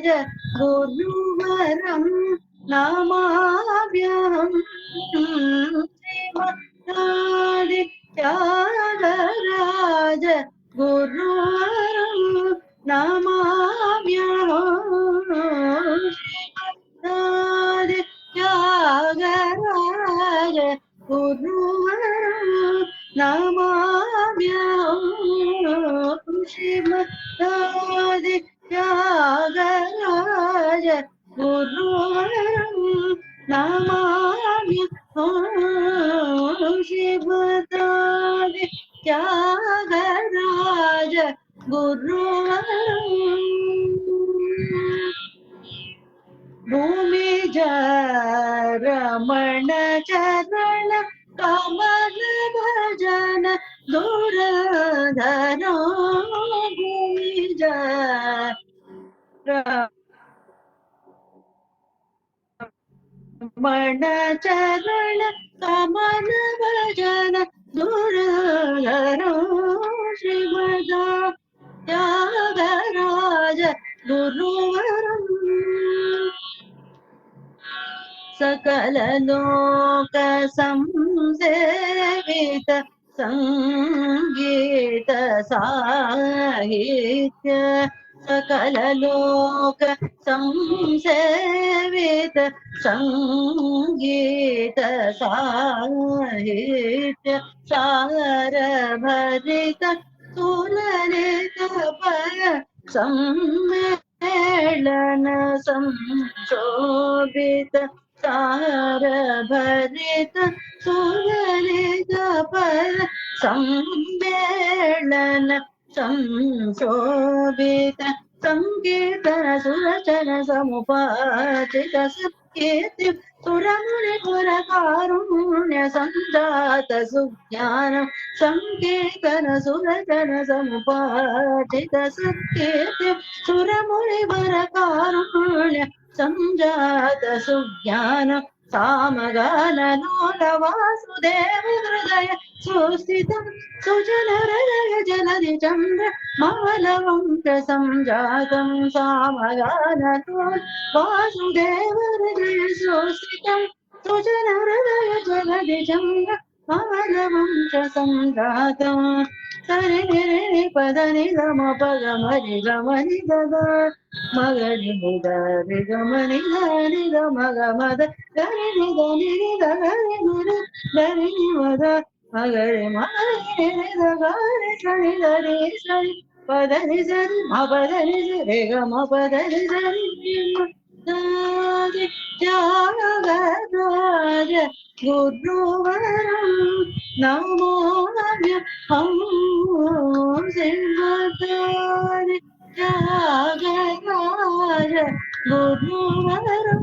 गुरुवरं नमाम्यहम् श्रीमदादित्यागराज गुरुवरं नमाम्यहम् श्रीमदादित्यागराज गुरुवरं नमाम्यहम् श्रीमदादित्यागराज गुरुवरं नमाम्यहम् श्रीमदादित्यागराज गुरुवरं भूमिज रमण चरण कमल भजन दुरधर भूमिज रमण चरण कमल भजन दुरधर श्रीमदा त्यागराज गुरुवरं सकल लोक संसेवित संगीत साहित्य सकल लोक संसेवित संगीत साहित्य सार भरित सुललित पर सम्मेलन संशोभित सार भरित सुललित पर सम्मेलन संशोभित संकीर्तन सुरचन समुपाचित सत्कीर्ति सुरमुनिपुर कारुण्य संजात सुज्ञान संकीर्तन सुरचन समुपाचित सत्कीर्ति सुरमुनिपुर कारुण्य संजात सुज्ञान सामगान लोल वासुदेव हृदय सुस्थितं सुजन हृदय जलधि चन्द्र मलवंश संजातं सामगान लोल वासुदेव हृदय सुस्थितं सुजन हृदय जलधि चन्द्र मलवंश संजातं सरि निरि पद निगम पग मरि गम निगम मगरि मुद रि गम निधनि गम गमद गरि निद निरि गरि गुरु गरि निमद मगरि मगरि निद गरि सरि गरि सरि पद नि सरि म पद नि रे गम पद नि सरि त्यागराज गुरुवरं नमाम्यहम् श्रीमदादित्यागराज गुरुवरं